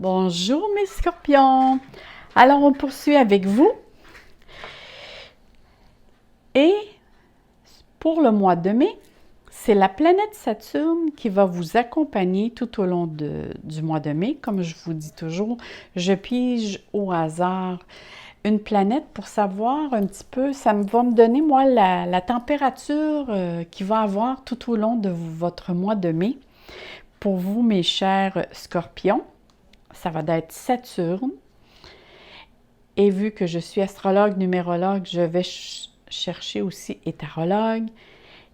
Bonjour mes scorpions! Alors on poursuit avec vous et pour le mois de mai, c'est la planète Saturne qui va vous accompagner tout au long du mois de mai. Comme je vous dis toujours, je pige au hasard une planète pour savoir un petit peu, ça va me donner moi la température qu'il va avoir tout au long de votre mois de mai. Pour vous mes chers scorpions, ça va être Saturne. Et vu que je suis astrologue, numérologue, je vais chercher aussi hétérologue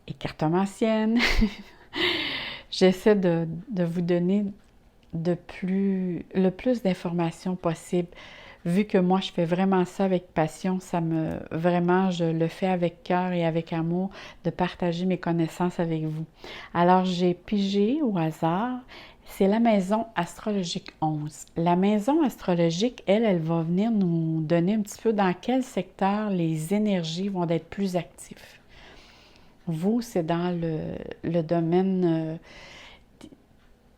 et cartomancienne. J'essaie de vous donner le plus d'informations possible. Vu que moi, je fais vraiment ça avec passion, vraiment, je le fais avec cœur et avec amour de partager mes connaissances avec vous. Alors, j'ai pigé au hasard. C'est la maison astrologique 11. La maison astrologique, elle va venir nous donner un petit peu dans quel secteur les énergies vont être plus actives. Vous, c'est dans le domaine,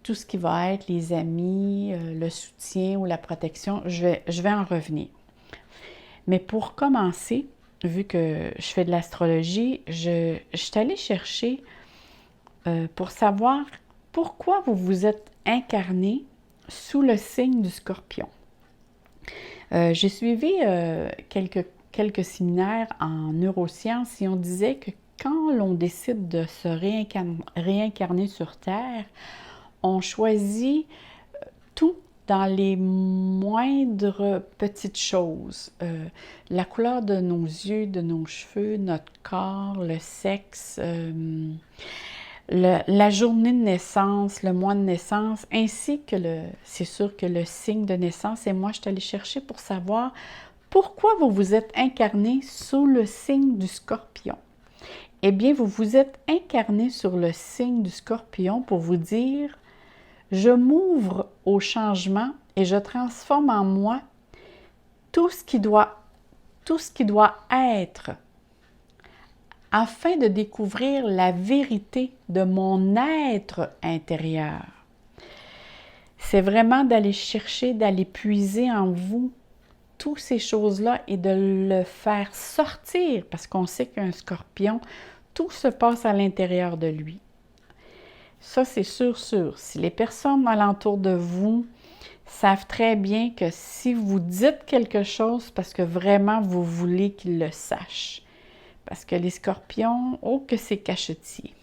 tout ce qui va être les amis, le soutien ou la protection, je vais en revenir. Mais pour commencer, vu que je fais de l'astrologie, je suis allée chercher pour savoir pourquoi vous vous êtes incarné sous le signe du Scorpion. J'ai suivi quelques séminaires en neurosciences et on disait que quand l'on décide de se réincarner sur Terre, on choisit tout dans les moindres petites choses. La couleur de nos yeux, de nos cheveux, notre corps, le sexe, la journée de naissance, le mois de naissance, ainsi que c'est sûr que le signe de naissance. Et moi, je suis allée chercher pour savoir pourquoi vous vous êtes incarné sous le signe du Scorpion. Eh bien, vous vous êtes incarné sur le signe du Scorpion pour vous dire « Je m'ouvre au changement et je transforme en moi tout ce qui doit être afin de découvrir la vérité de mon être intérieur. » C'est vraiment d'aller chercher, d'aller puiser en vous toutes ces choses-là et de le faire sortir, parce qu'on sait qu'un scorpion, tout se passe à l'intérieur de lui. Ça, c'est sûr. Si les personnes alentour de vous savent très bien que si vous dites quelque chose, parce que vraiment vous voulez qu'ils le sachent. Parce que les scorpions, oh que c'est cachetier.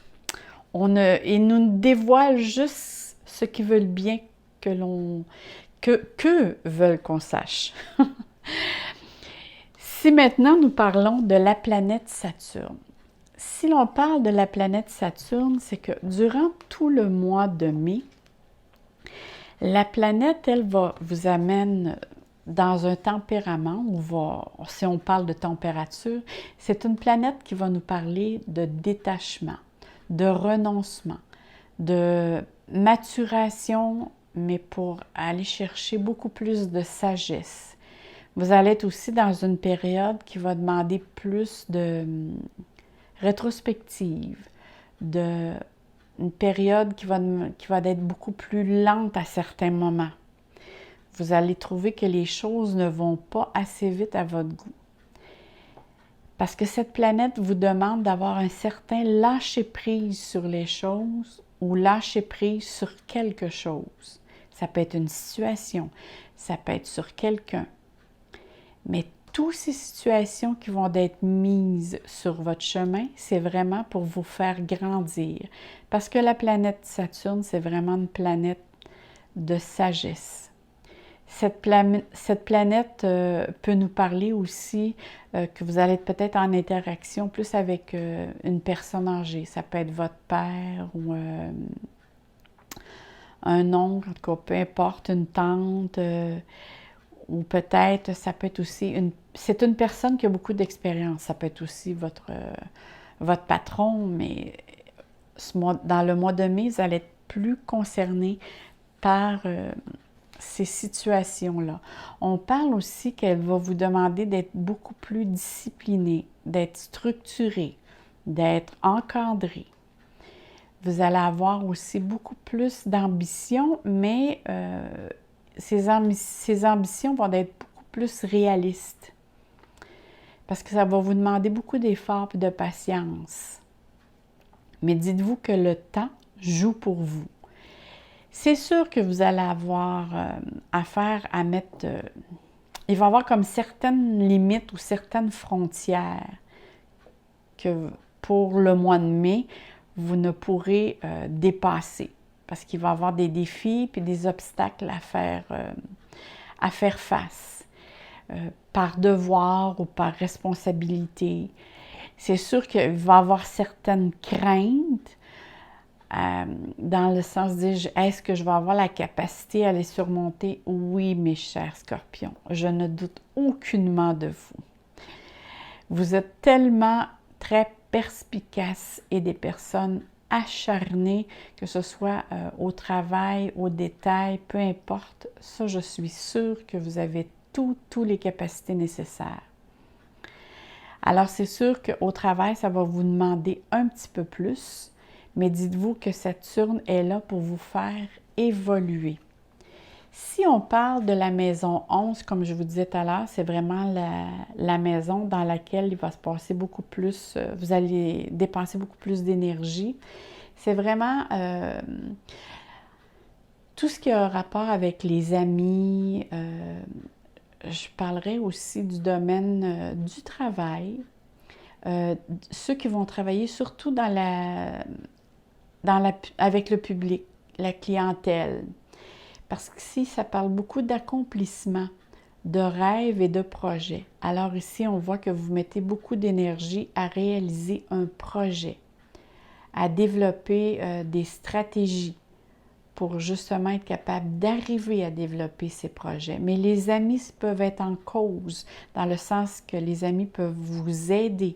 Ils nous dévoilent juste ce qu'ils veulent bien que veulent qu'on sache. Si maintenant nous parlons de la planète Saturne. Si l'on parle de la planète Saturne, c'est que durant tout le mois de mai, la planète, elle vous amène dans un tempérament, si on parle de température, c'est une planète qui va nous parler de détachement, de renoncement, de maturation, mais pour aller chercher beaucoup plus de sagesse. Vous allez être aussi dans une période qui va demander plus de rétrospective, une période qui va être beaucoup plus lente à certains moments. Vous allez trouver que les choses ne vont pas assez vite à votre goût. Parce que cette planète vous demande d'avoir un certain lâcher-prise sur les choses ou lâcher-prise sur quelque chose. Ça peut être une situation, ça peut être sur quelqu'un. Mais toutes ces situations qui vont être mises sur votre chemin, c'est vraiment pour vous faire grandir. Parce que la planète Saturne, c'est vraiment une planète de sagesse. Cette planète peut nous parler aussi que vous allez être peut-être en interaction plus avec une personne âgée. Ça peut être votre père ou un oncle, en tout cas, peu importe, une tante. Ou peut-être, ça peut être aussi c'est une personne qui a beaucoup d'expérience. Ça peut être aussi votre patron, mais dans le mois de mai, vous allez être plus concerné par ces situations-là. On parle aussi qu'elle va vous demander d'être beaucoup plus discipliné, d'être structuré, d'être encadré. Vous allez avoir aussi beaucoup plus d'ambition, mais ces ambitions vont être beaucoup plus réalistes. Parce que ça va vous demander beaucoup d'efforts et de patience. Mais dites-vous que le temps joue pour vous. C'est sûr que vous allez avoir affaire à mettre... il va y avoir comme certaines limites ou certaines frontières que pour le mois de mai, vous ne pourrez dépasser. Parce qu'il va y avoir des défis puis des obstacles à faire face. Par devoir ou par responsabilité. C'est sûr qu'il va y avoir certaines craintes dans le sens de dire, est-ce que je vais avoir la capacité à les surmonter? Oui, mes chers scorpions, je ne doute aucunement de vous. Vous êtes tellement très perspicaces et des personnes acharnées, que ce soit au travail, au détail, peu importe. Ça, je suis sûre que vous avez toutes les capacités nécessaires. Alors, c'est sûr qu'au travail, ça va vous demander un petit peu plus, mais dites-vous que Saturne est là pour vous faire évoluer. Si on parle de la maison 11, comme je vous disais tout à l'heure, c'est vraiment la maison dans laquelle il va se passer beaucoup plus, vous allez dépenser beaucoup plus d'énergie. C'est vraiment tout ce qui a rapport avec les amis. Je parlerai aussi du domaine du travail. Ceux qui vont travailler surtout avec le public, la clientèle. Parce qu'ici, ça parle beaucoup d'accomplissement, de rêves et de projets. Alors ici, on voit que vous mettez beaucoup d'énergie à réaliser un projet, à développer des stratégies pour justement être capable d'arriver à développer ces projets. Mais les amis peuvent être en cause, dans le sens que les amis peuvent vous aider,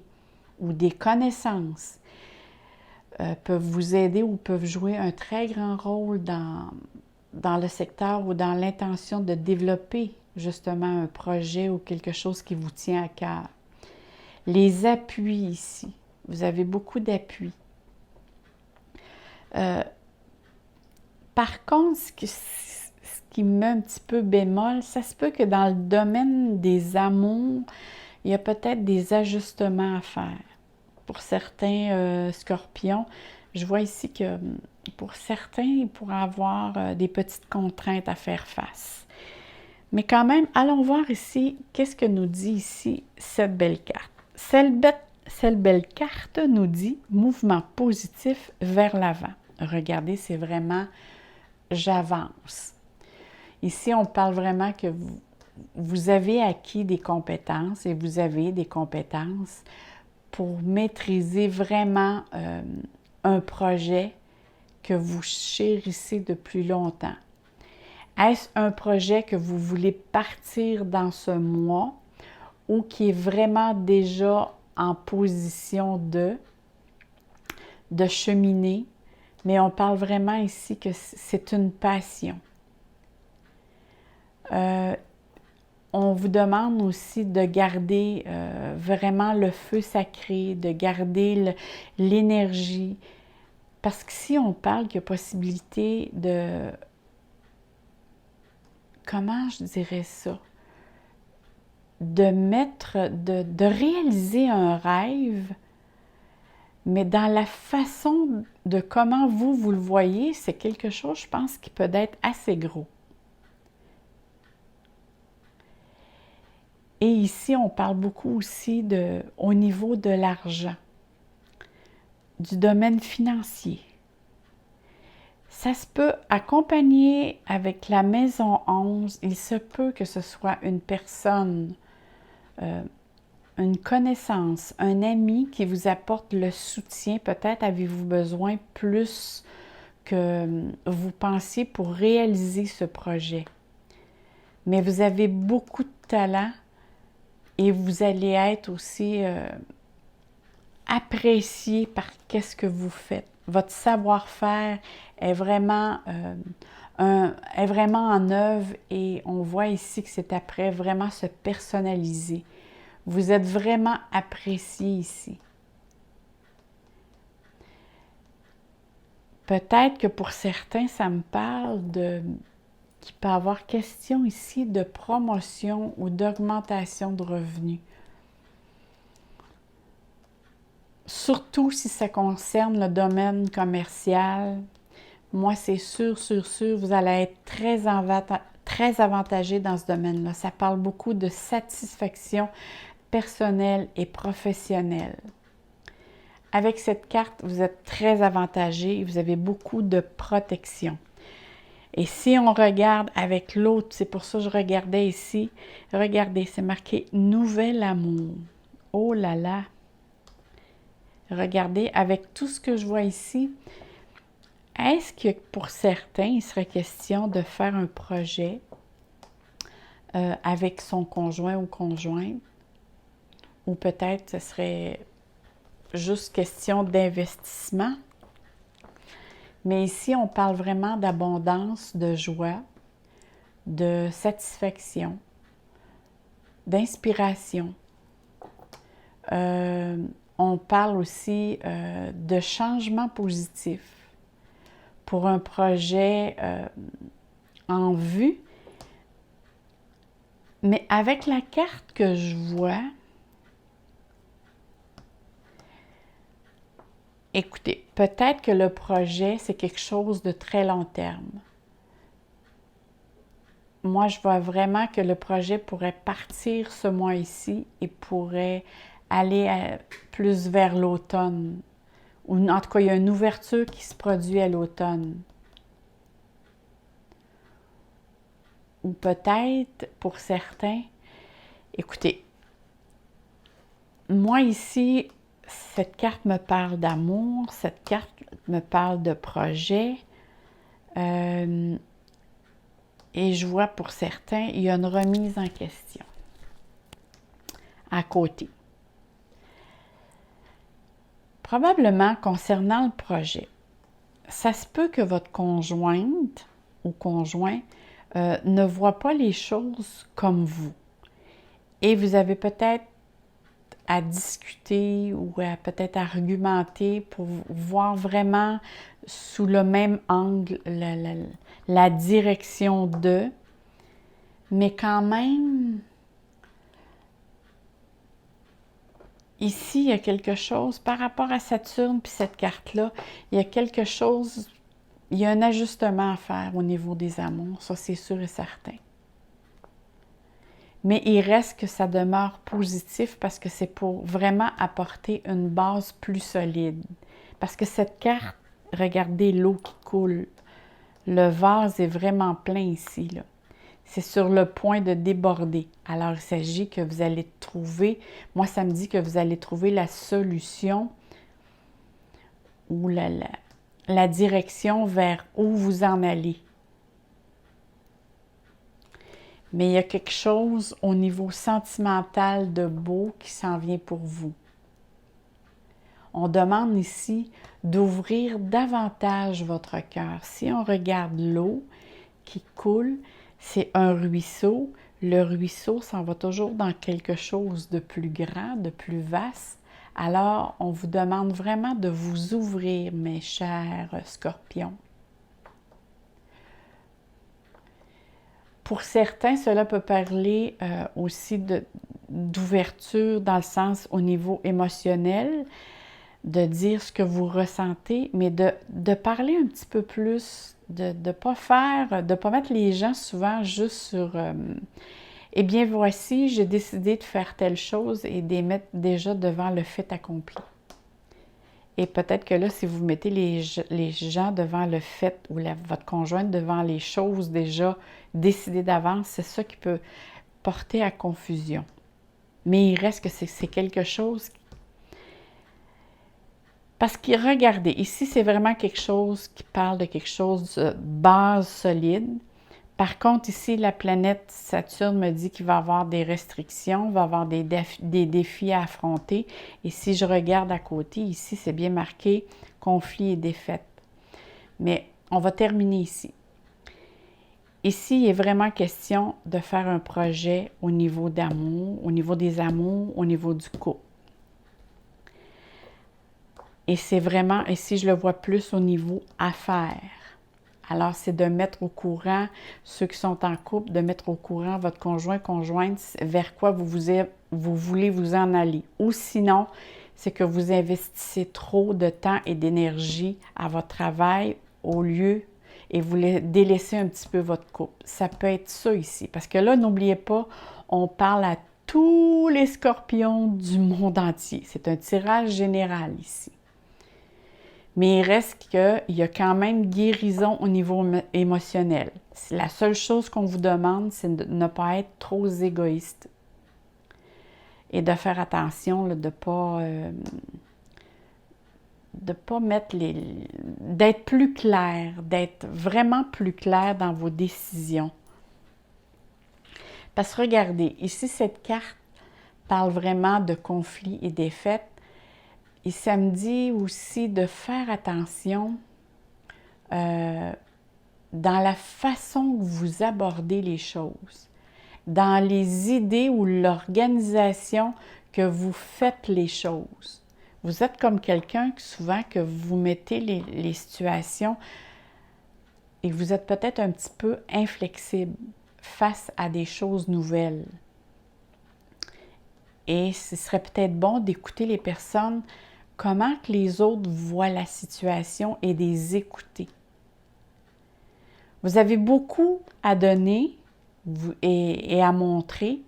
ou des connaissances peuvent vous aider ou peuvent jouer un très grand rôle dans le secteur ou dans l'intention de développer justement un projet ou quelque chose qui vous tient à cœur. Les appuis ici, vous avez beaucoup d'appuis. Par contre, ce qui me met un petit peu bémol, ça se peut que dans le domaine des amours, il y a peut-être des ajustements à faire. Pour certains scorpions, je vois ici que pour certains, ils pourraient avoir des petites contraintes à faire face. Mais quand même, allons voir ici, qu'est-ce que nous dit ici cette belle carte. Cette belle carte nous dit mouvement positif vers l'avant. Regardez, c'est vraiment j'avance. Ici, on parle vraiment que vous avez acquis des compétences et vous avez des compétences pour maîtriser vraiment un projet que vous chérissez depuis longtemps. Est-ce un projet que vous voulez partir dans ce mois ou qui est vraiment déjà en position de cheminer? Mais on parle vraiment ici que c'est une passion. On vous demande aussi de garder vraiment le feu sacré, de garder l'énergie. Parce que si on parle qu'il y a possibilité de... Comment je dirais ça? De réaliser un rêve, mais dans la façon de comment vous le voyez, c'est quelque chose, je pense, qui peut être assez gros. Et ici, on parle beaucoup aussi au niveau de l'argent, du domaine financier. Ça se peut accompagner avec la maison 11. Il se peut que ce soit une personne, une connaissance, un ami qui vous apporte le soutien. Peut-être avez-vous besoin plus que vous pensiez pour réaliser ce projet. Mais vous avez beaucoup de talent et vous allez être aussi apprécié par qu'est-ce que vous faites. Votre savoir-faire est vraiment en œuvre et on voit ici que c'est après vraiment se personnaliser. Vous êtes vraiment apprécié ici. Peut-être que pour certains, ça me parle qu'il peut y avoir question ici de promotion ou d'augmentation de revenus. Surtout si ça concerne le domaine commercial. Moi, c'est sûr, vous allez être très avantagé dans ce domaine-là. Ça parle beaucoup de satisfaction personnelle et professionnelle. Avec cette carte, vous êtes très avantagé et vous avez beaucoup de protection. Et si on regarde avec l'autre, c'est pour ça que je regardais ici, regardez, c'est marqué « Nouvel amour ». Oh là là! Regardez, avec tout ce que je vois ici, est-ce que pour certains, il serait question de faire un projet avec son conjoint ou conjointe? Ou peut-être ce serait juste question d'investissement? Mais ici, on parle vraiment d'abondance, de joie, de satisfaction, d'inspiration. On parle aussi de changement positif pour un projet en vue. Mais avec la carte que je vois, écoutez, peut-être que le projet, c'est quelque chose de très long terme. Moi, je vois vraiment que le projet pourrait partir ce mois ici et pourrait aller plus vers l'automne. Ou en tout cas, il y a une ouverture qui se produit à l'automne. Ou peut-être, pour certains, écoutez, moi ici, cette carte me parle d'amour, cette carte me parle de projet. Et je vois pour certains, il y a une remise en question à côté. Probablement concernant le projet, ça se peut que votre conjointe ou conjoint ne voit pas les choses comme vous. Et vous avez peut-être à discuter ou peut-être argumenter pour voir vraiment sous le même angle la direction de, mais quand même, ici, il y a quelque chose, par rapport à Saturne puis cette carte-là, il y a quelque chose, il y a un ajustement à faire au niveau des amours, ça c'est sûr et certain. Mais il reste que ça demeure positif parce que c'est pour vraiment apporter une base plus solide. Parce que cette carte, regardez l'eau qui coule. Le vase est vraiment plein ici, là. C'est sur le point de déborder. Alors, il s'agit que vous allez trouver, moi ça me dit que vous allez trouver la solution ou la direction vers où vous en allez. Mais il y a quelque chose au niveau sentimental de beau qui s'en vient pour vous. On demande ici d'ouvrir davantage votre cœur. Si on regarde l'eau qui coule, c'est un ruisseau. Le ruisseau s'en va toujours dans quelque chose de plus grand, de plus vaste. Alors, on vous demande vraiment de vous ouvrir, mes chers scorpions. Pour certains, cela peut parler aussi d'ouverture dans le sens au niveau émotionnel, de dire ce que vous ressentez, mais de parler un petit peu plus, de ne pas mettre les gens souvent juste sur eh bien voici, j'ai décidé de faire telle chose et de les mettre déjà devant le fait accompli. Et peut-être que là, si vous mettez les gens devant le fait ou votre conjointe devant les choses déjà décidées d'avance, c'est ça qui peut porter à confusion. Mais il reste que c'est quelque chose. Parce que regardez, ici, c'est vraiment quelque chose qui parle de quelque chose de base solide. Par contre, ici, la planète Saturne me dit qu'il va y avoir des restrictions, il va y avoir des défis à affronter. Et si je regarde à côté, ici, c'est bien marqué « conflit et défaite ». Mais on va terminer ici. Ici, il est vraiment question de faire un projet au niveau d'amour, au niveau des amours, au niveau du couple. Et c'est vraiment, ici, je le vois plus au niveau affaires. Alors, c'est de mettre au courant, ceux qui sont en couple, de mettre au courant votre conjoint, conjointe, vers quoi vous voulez vous en aller. Ou sinon, c'est que vous investissez trop de temps et d'énergie à votre travail au lieu et vous délaissez un petit peu votre couple. Ça peut être ça ici. Parce que là, n'oubliez pas, on parle à tous les scorpions du monde entier. C'est un tirage général ici. Mais il reste qu'il y a quand même guérison au niveau émotionnel. La seule chose qu'on vous demande, c'est de ne pas être trop égoïste et de faire attention là, de ne pas mettre d'être plus clair, d'être vraiment plus clair dans vos décisions. Parce que regardez, ici, cette carte parle vraiment de conflits et défaites. Et ça me dit aussi de faire attention dans la façon que vous abordez les choses, dans les idées ou l'organisation que vous faites les choses. Vous êtes comme quelqu'un souvent que vous mettez les situations et vous êtes peut-être un petit peu inflexible face à des choses nouvelles. Et ce serait peut-être bon d'écouter les personnes, comment que les autres voient la situation et de les écouter. Vous avez beaucoup à donner et à montrer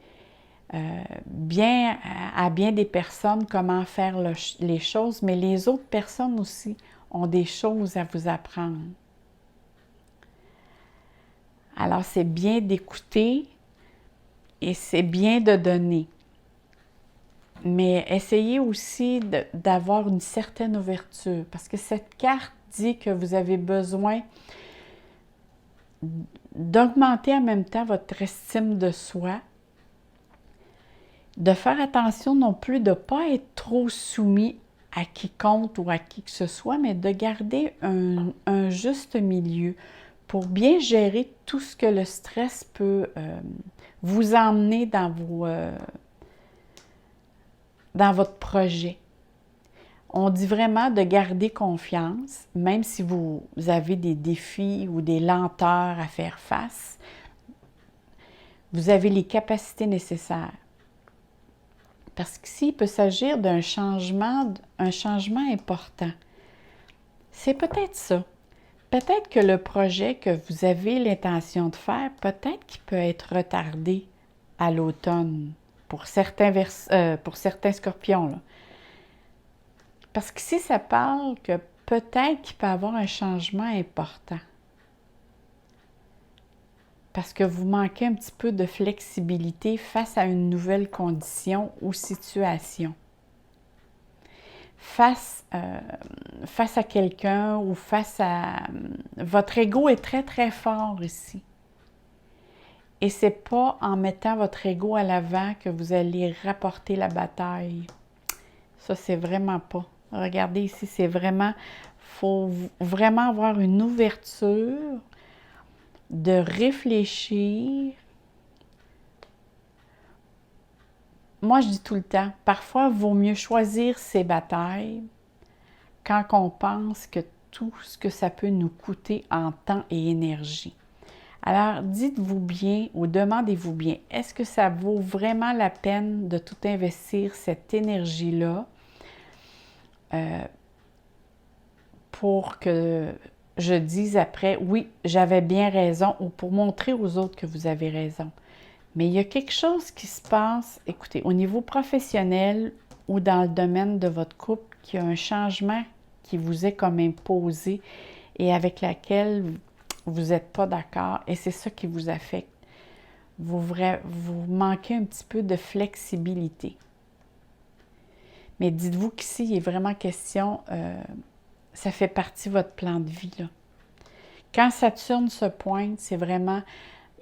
à bien des personnes comment faire les choses, mais les autres personnes aussi ont des choses à vous apprendre. Alors, c'est bien d'écouter et c'est bien de donner. Mais essayez aussi d'avoir une certaine ouverture, parce que cette carte dit que vous avez besoin d'augmenter en même temps votre estime de soi, de faire attention non plus de ne pas être trop soumis à quiconque ou à qui que ce soit, mais de garder un juste milieu pour bien gérer tout ce que le stress peut vous emmener dans votre projet. On dit vraiment de garder confiance, même si vous avez des défis ou des lenteurs à faire face. Vous avez les capacités nécessaires. Parce qu'ici, il peut s'agir d'un changement important. C'est peut-être ça. Peut-être que le projet que vous avez l'intention de faire, peut-être qu'il peut être retardé à l'automne pour certains scorpions. Là. Parce qu'ici, ça parle que peut-être qu'il peut y avoir un changement important. Parce que vous manquez un petit peu de flexibilité face à une nouvelle condition ou situation. Face à quelqu'un ou face à... Votre ego est très, très fort ici. Et c'est pas en mettant votre ego à l'avant que vous allez rapporter la bataille. Ça, c'est vraiment pas. Regardez ici, c'est vraiment... Il faut vraiment avoir une ouverture de réfléchir. Moi, je dis tout le temps, parfois, il vaut mieux choisir ses batailles quand on pense que tout ce que ça peut nous coûter en temps et énergie. Alors, dites-vous bien ou demandez-vous bien, est-ce que ça vaut vraiment la peine de tout investir cette énergie-là pour que je dise après, oui, j'avais bien raison, ou pour montrer aux autres que vous avez raison. Mais il y a quelque chose qui se passe, écoutez, au niveau professionnel ou dans le domaine de votre couple, qui a un changement qui vous est comme imposé et avec laquelle vous n'êtes pas d'accord et c'est ça qui vous affecte. Vous manquez un petit peu de flexibilité. Mais dites-vous qu'ici, il est vraiment question, ça fait partie de votre plan de vie. Là. Quand Saturne se pointe, c'est vraiment,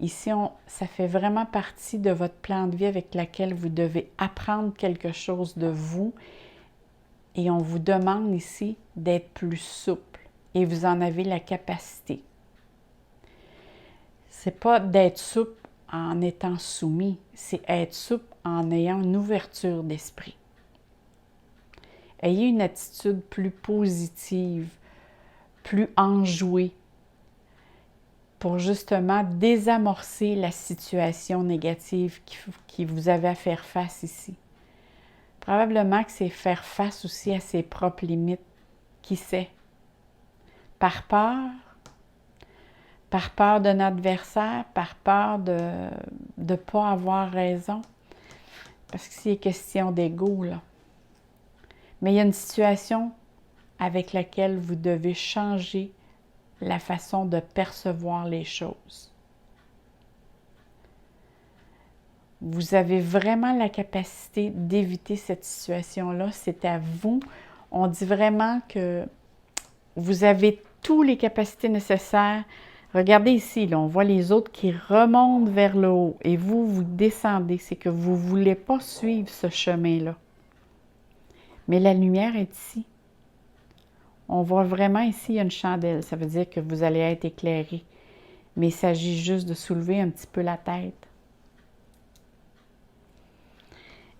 ici, ça fait vraiment partie de votre plan de vie avec laquelle vous devez apprendre quelque chose de vous. Et on vous demande ici d'être plus souple et vous en avez la capacité. C'est pas d'être souple en étant soumis, c'est être souple en ayant une ouverture d'esprit. Ayez une attitude plus positive, plus enjouée. pour justement désamorcer la situation négative qui vous avait à faire face ici. Probablement que c'est faire face aussi à ses propres limites, qui sait, par peur d'un adversaire, par peur de ne pas avoir raison, parce que c'est question d'ego, là. Mais il y a une situation avec laquelle vous devez changer la façon de percevoir les choses. Vous avez vraiment la capacité d'éviter cette situation-là. C'est à vous. On dit vraiment que vous avez toutes les capacités nécessaires. Regardez ici, là, on voit les autres qui remontent vers le haut et vous, vous descendez. C'est que vous ne voulez pas suivre ce chemin-là. Mais la lumière est ici. On voit vraiment ici, il y a une chandelle. Ça veut dire que vous allez être éclairé. Mais il s'agit juste de soulever un petit peu la tête.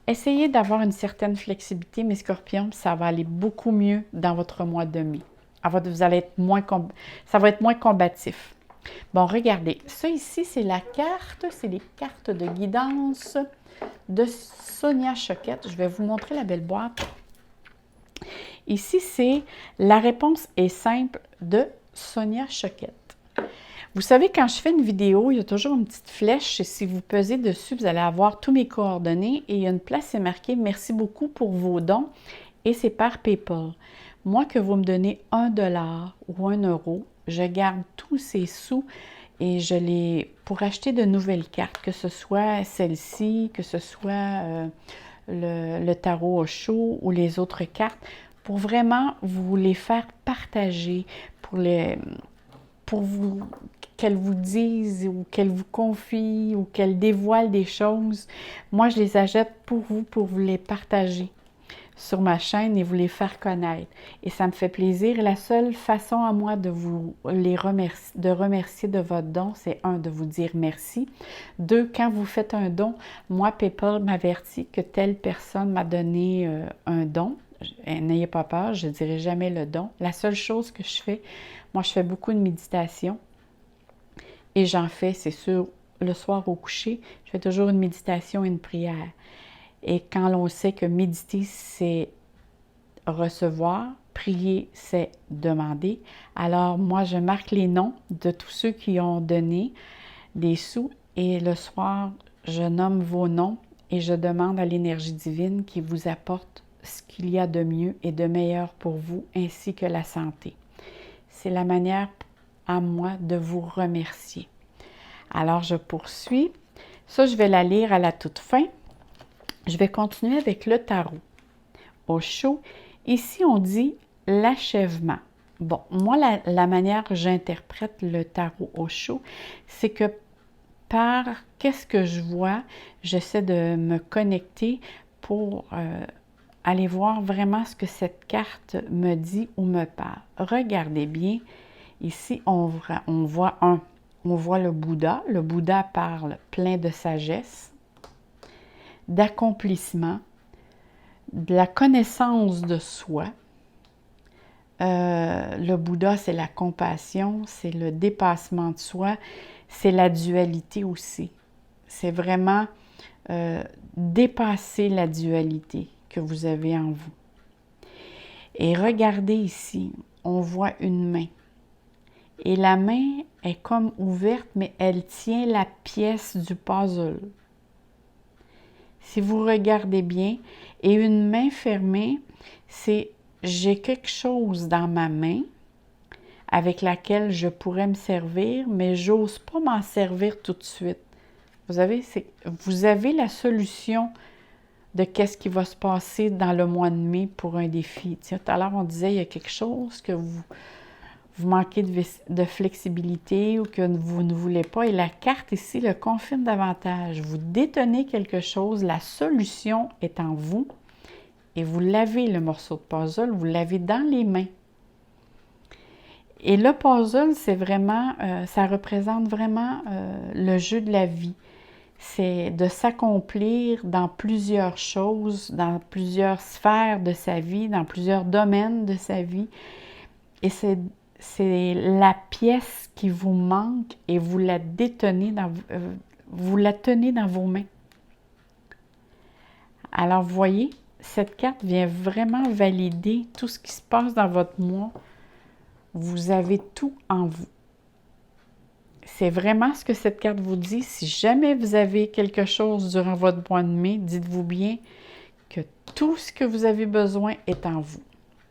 Essayez d'avoir une certaine flexibilité, mes scorpions, puis ça va aller beaucoup mieux dans votre mois de mai. Vous allez être ça va être moins combatif. Bon, regardez, ça ici, c'est la carte, c'est les cartes de guidance de Sonia Choquette. Je vais vous montrer la belle boîte. Ici, c'est la réponse est simple de Sonia Choquette. Vous savez, quand je fais une vidéo, il y a toujours une petite flèche et si vous pesez dessus, vous allez avoir tous mes coordonnées et il y a une place, c'est marqué « Merci beaucoup pour vos dons » et c'est par PayPal. Moi, que vous me donnez 1$ ou 1€, je garde tous ces sous et je les pour acheter de nouvelles cartes, que ce soit celle-ci, que ce soit le tarot Osho ou les autres cartes, pour vraiment vous les faire partager, pour vous qu'elles vous disent ou qu'elles vous confient ou qu'elles dévoilent des choses. Moi, je les achète pour vous les partager sur ma chaîne et vous les faire connaître. Et ça me fait plaisir. Et la seule façon à moi de vous remercier de votre don, c'est 1, de vous dire merci. 2, quand vous faites un don, moi, PayPal m'avertit que telle personne m'a donné un don. N'ayez pas peur, je ne dirai jamais le don. La seule chose que je fais, moi, je fais beaucoup de méditation. Et j'en fais, c'est sûr, le soir au coucher, je fais toujours une méditation et une prière. Et quand l'on sait que méditer, c'est recevoir, prier, c'est demander, alors moi, je marque les noms de tous ceux qui ont donné des sous et le soir, je nomme vos noms et je demande à l'énergie divine qui vous apporte ce qu'il y a de mieux et de meilleur pour vous, ainsi que la santé. C'est la manière à moi de vous remercier. Alors, je poursuis. Ça, je vais la lire à la toute fin. Je vais continuer avec le tarot Osho. Ici, on dit l'achèvement. Bon, moi, la manière que j'interprète le tarot Osho, c'est que par qu'est-ce que je vois, j'essaie de me connecter pour aller voir vraiment ce que cette carte me dit ou me parle. Regardez bien. Ici, on voit le Bouddha. Le Bouddha parle plein de sagesse, d'accomplissement, de la connaissance de soi. Le Bouddha, c'est la compassion, c'est le dépassement de soi, c'est la dualité aussi. C'est vraiment dépasser la dualité que vous avez en vous. Et regardez ici, on voit une main. Et la main est comme ouverte, mais elle tient la pièce du puzzle. Si vous regardez bien, et une main fermée, c'est j'ai quelque chose dans ma main avec laquelle je pourrais me servir, mais j'ose pas m'en servir tout de suite. Vous avez la solution de qu'est-ce qui va se passer dans le mois de mai pour un défi. Tiens, tout à l'heure, on disait il y a quelque chose que vous manquez de flexibilité ou que vous ne voulez pas. Et la carte ici le confirme davantage. Vous détenez quelque chose, la solution est en vous et vous l'avez, le morceau de puzzle, vous l'avez dans les mains. Et le puzzle, c'est vraiment, ça représente vraiment le jeu de la vie. C'est de s'accomplir dans plusieurs choses, dans plusieurs sphères de sa vie, dans plusieurs domaines de sa vie. Et c'est la pièce qui vous manque et vous la détenez vous la tenez dans vos mains. Alors, vous voyez, cette carte vient vraiment valider tout ce qui se passe dans votre mois. Vous avez tout en vous. C'est vraiment ce que cette carte vous dit. Si jamais vous avez quelque chose durant votre mois de mai, dites-vous bien que tout ce que vous avez besoin est en vous.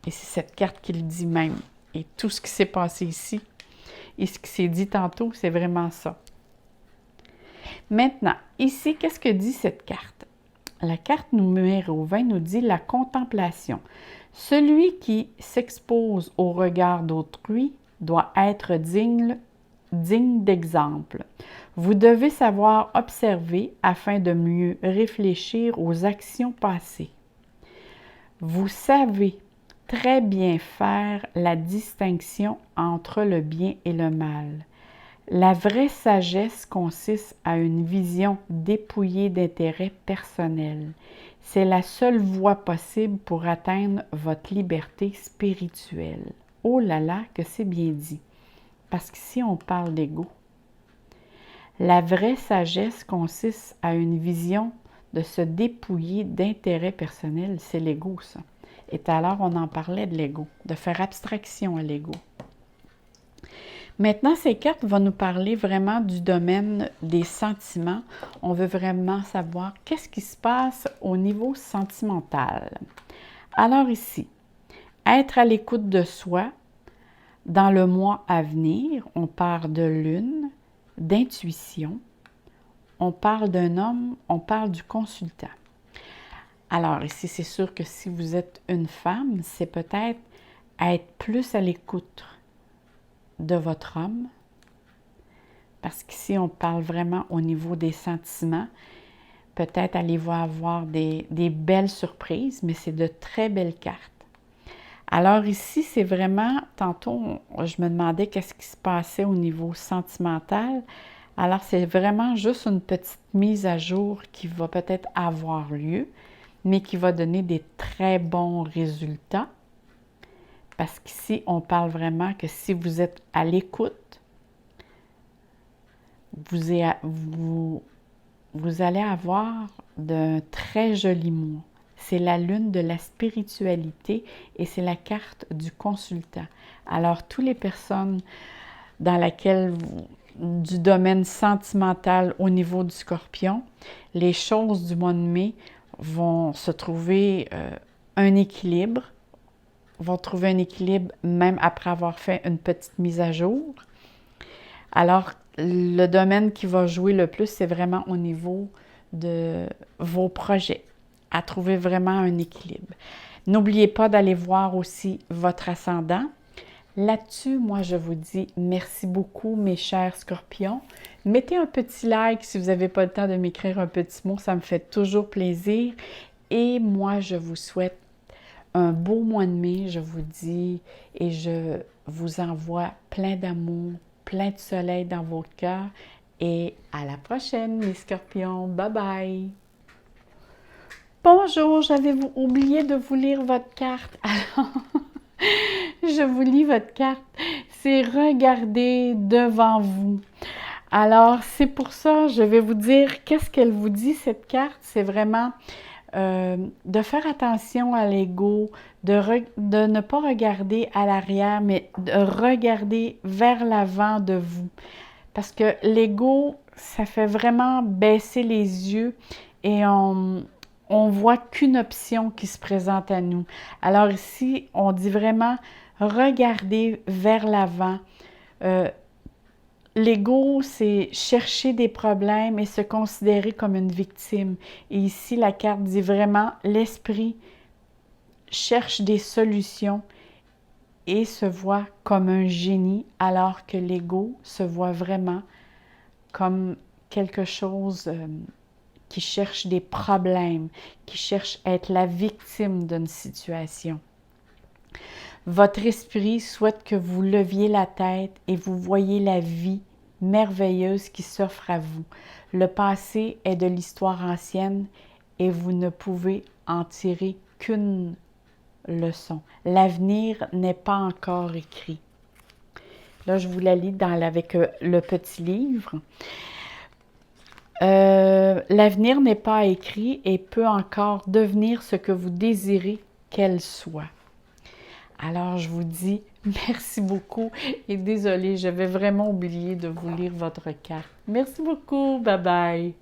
Et c'est cette carte qui le dit même. Et tout ce qui s'est passé ici et ce qui s'est dit tantôt, c'est vraiment ça. Maintenant, ici, qu'est-ce que dit cette carte? La carte numéro 20 nous dit la contemplation. Celui qui s'expose au regard d'autrui doit être digne d'exemple. Vous devez savoir observer afin de mieux réfléchir aux actions passées. Vous savez très bien faire la distinction entre le bien et le mal. La vraie sagesse consiste à une vision dépouillée d'intérêts personnels. C'est la seule voie possible pour atteindre votre liberté spirituelle. Oh là là, que c'est bien dit! Parce qu'ici, on parle d'ego. La vraie sagesse consiste à une vision de se dépouiller d'intérêts personnels. C'est l'ego, ça. Et tout à l'heure, on en parlait de l'ego, de faire abstraction à l'ego. Maintenant, ces cartes vont nous parler vraiment du domaine des sentiments. On veut vraiment savoir qu'est-ce qui se passe au niveau sentimental. Alors ici, être à l'écoute de soi dans le mois à venir, on parle de lune, d'intuition, on parle d'un homme, on parle du consultant. Alors ici, c'est sûr que si vous êtes une femme, c'est peut-être être plus à l'écoute de votre homme, parce qu'ici, on parle vraiment au niveau des sentiments. Peut-être allez-vous avoir des belles surprises, mais c'est de très belles cartes. Alors ici, c'est vraiment, tantôt, je me demandais qu'est-ce qui se passait au niveau sentimental. Alors, c'est vraiment juste une petite mise à jour qui va peut-être avoir lieu, mais qui va donner des très bons résultats. Parce qu'ici, on parle vraiment que si vous êtes à l'écoute, vous allez avoir de très jolis mois. C'est la lune de la spiritualité et c'est la carte du consultant. Alors, toutes les personnes dans laquelle du domaine sentimental au niveau du scorpion, les choses du mois de mai vont se trouver un équilibre, vont trouver un équilibre même après avoir fait une petite mise à jour. Alors, le domaine qui va jouer le plus, c'est vraiment au niveau de vos projets, à trouver vraiment un équilibre. N'oubliez pas d'aller voir aussi votre ascendant. Là-dessus, moi, je vous dis merci beaucoup, mes chers scorpions. Mettez un petit like si vous n'avez pas le temps de m'écrire un petit mot, ça me fait toujours plaisir. Et moi, je vous souhaite un beau mois de mai, je vous dis, et je vous envoie plein d'amour, plein de soleil dans votre cœur. Et à la prochaine, mes scorpions. Bye bye! Bonjour, j'avais oublié de vous lire votre carte. Alors, je vous lis votre carte. C'est regarder devant vous. Alors, c'est pour ça, je vais vous dire qu'est-ce qu'elle vous dit, cette carte. C'est vraiment de faire attention à l'ego, de ne pas regarder à l'arrière, mais de regarder vers l'avant de vous. Parce que l'ego, ça fait vraiment baisser les yeux et on voit qu'une option qui se présente à nous. Alors ici, on dit vraiment regarder vers l'avant. L'ego, c'est chercher des problèmes et se considérer comme une victime. Et ici, la carte dit vraiment l'esprit cherche des solutions et se voit comme un génie, alors que l'ego se voit vraiment comme quelque chose qui cherche des problèmes, qui cherche à être la victime d'une situation. Votre esprit souhaite que vous leviez la tête et vous voyez la vie merveilleuse qui s'offre à vous. Le passé est de l'histoire ancienne et vous ne pouvez en tirer qu'une leçon. L'avenir n'est pas encore écrit. Là, je vous la lis avec le petit livre. L'avenir n'est pas écrit et peut encore devenir ce que vous désirez qu'elle soit. Alors, je vous dis merci beaucoup et désolée, j'avais vraiment oublié de vous lire votre carte. Merci beaucoup. Bye bye.